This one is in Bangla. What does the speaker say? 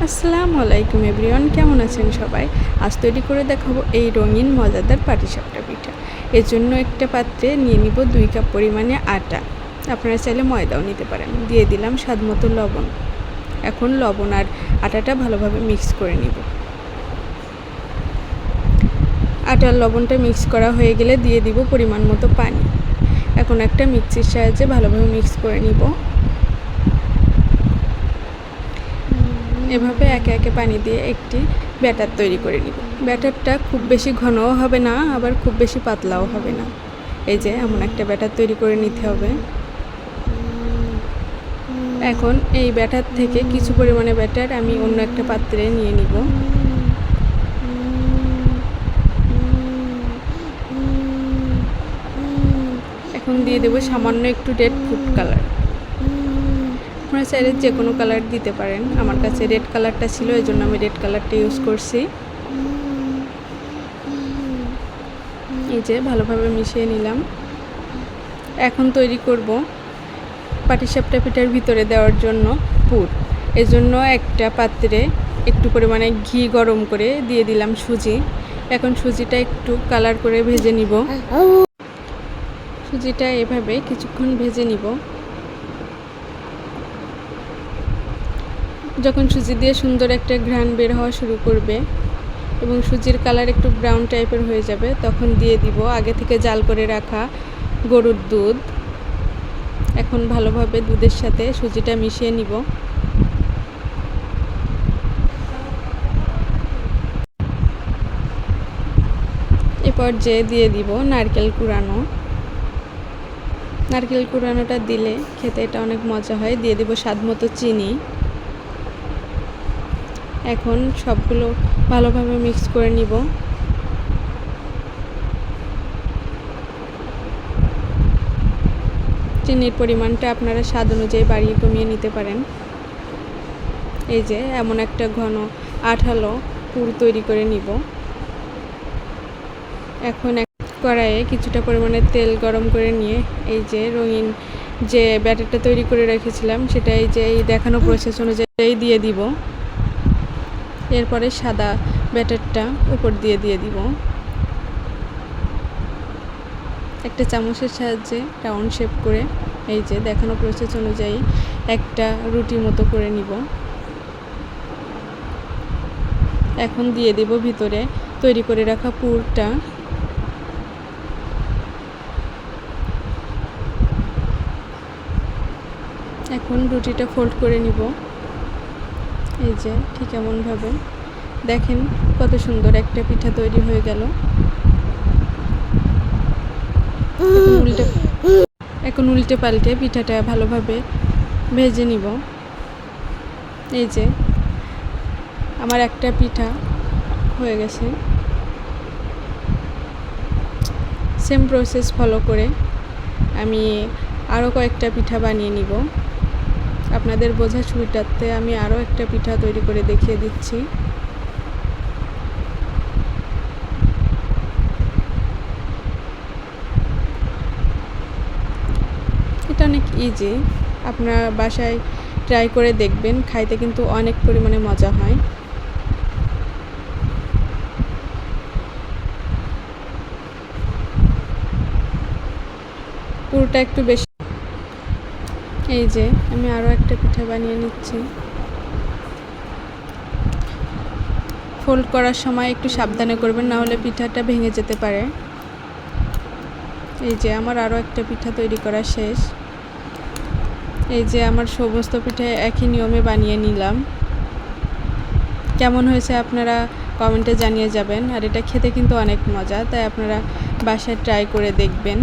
আসসালামু আলাইকুম এভরিওয়ান, কেমন আছেন সবাই? আজ তৈরি করে দেখাবো এই রঙিন মজাদার পাটিসাপটা পিঠা। এর জন্য একটা পাত্রে নিয়ে নিব 2 কাপ পরিমাণে আটা। আপনারা চাইলে ময়দাও নিতে পারেন। দিয়ে দিলাম স্বাদমতো লবণ। এখন লবণ আর আটাটা ভালোভাবে মিক্স করে নিব। আটার লবণটা মিক্স করা হয়ে গেলে দিয়ে দিব পরিমাণ মতো পানি। এখন একটা মিক্সির সাহায্যে ভালোভাবে মিক্স করে নিব। এভাবে একে একে পানি দিয়ে একটি ব্যাটার তৈরি করে নিব। ব্যাটারটা খুব বেশি ঘনও হবে না, আবার খুব বেশি পাতলাও হবে না। এই যে এমন একটা ব্যাটার তৈরি করে নিতে হবে। এখন এই ব্যাটার থেকে কিছু পরিমাণে ব্যাটার আমি অন্য একটা পাত্রে নিয়ে নিব। এখন দিয়ে দেব সামান্য একটু রেড ফুড কালার। আপনারা চাইলে যে কোনো কালার দিতে পারেন। আমার কাছে রেড কালারটা ছিল, এই জন্য আমি রেড কালারটা ইউজ করছি। এই যে ভালোভাবে মিশিয়ে নিলাম। এখন তৈরি করব পাটিসাপটা পিঠার ভিতরে দেওয়ার জন্য পুর। এজন্য একটা পাত্রে একটু পরিমাণে ঘি গরম করে দিয়ে দিলাম সুজি। এখন সুজিটা একটু কালার করে ভেজে নিব। সুজিটা এভাবে কিছুক্ষণ ভেজে নিব। যখন সুজি দিয়ে সুন্দর একটা ঘ্রাণ বের হওয়া শুরু করবে এবং সুজির কালার একটু ব্রাউন টাইপের হয়ে যাবে, তখন দিয়ে দিব আগে থেকে জাল করে রাখা গরুর দুধ। এখন ভালোভাবে দুধের সাথে সুজিটা মিশিয়ে নিব। এ পর্যায়ে দিয়ে দিব নারকেল কুড়ানো। নারকেল কুড়ানোটা দিলে খেতে এটা অনেক মজা হয়। দিয়ে দিব স্বাদমতো চিনি। এখন সবগুলো ভালোভাবে মিক্স করে নিব। চিনির পরিমাণটা আপনারা স্বাদ অনুযায়ী বাড়িয়ে কমিয়ে নিতে পারেন। এই যে এমন একটা ঘন আঠালো পুর তৈরি করে নিব। এখন এক কড়াইয়ে কিছুটা পরিমাণে তেল গরম করে নিয়ে এই যে রঙিন যে ব্যাটারটা তৈরি করে রেখেছিলাম সেটা এই যে এই দেখানো প্রসেস অনুযায়ী দিয়ে দিব। এরপরে সাদা ব্যাটারটা উপর দিয়ে দিব। একটা চামচের সাহায্যে রাউন্ড শেপ করে এই যে দেখানো প্রসেস অনুযায়ী একটা রুটি মতো করে নিব। এখন দিয়ে দেব ভিতরে তৈরি করে রাখা পুরটা। এখন রুটিটা ফোল্ড করে নিব। এই যে ঠিক এমনভাবে দেখেন কত সুন্দর একটা পিঠা তৈরি হয়ে গেল। এখন উল্টে পাল্টে পিঠাটা ভালোভাবে ভেজে নিব। এই যে আমার একটা পিঠা হয়ে গেছে। সেম প্রসেস ফলো করে আমি আরও কয়েকটা পিঠা বানিয়ে নিব। আপনাদের বোঝার সুবিধার্থে আমি আরও একটা পিঠা তৈরি করে দেখিয়ে দিচ্ছি। এটা অনেক ইজি, আপনারা বাসায় ট্রাই করে দেখবেন। খাইতে কিন্তু অনেক পরিমাণে মজা হয়। পুরোটা একটু বেশি। এই যে আমি আরও একটা পিঠা বানিয়ে নিচ্ছি। ফোল্ড করার সময় একটু সাবধানে করবেন, না হলে পিঠাটা ভেঙে যেতে পারে। এই যে আমার আরও একটা পিঠা তৈরি করা শেষ। এই যে আমার সমস্ত পিঠা একই নিয়মে বানিয়ে নিলাম। কেমন হয়েছে আপনারা কমেন্টে জানিয়ে যাবেন। আর এটা খেতে কিন্তু অনেক মজা, তাই আপনারা বাসায় ট্রাই করে দেখবেন।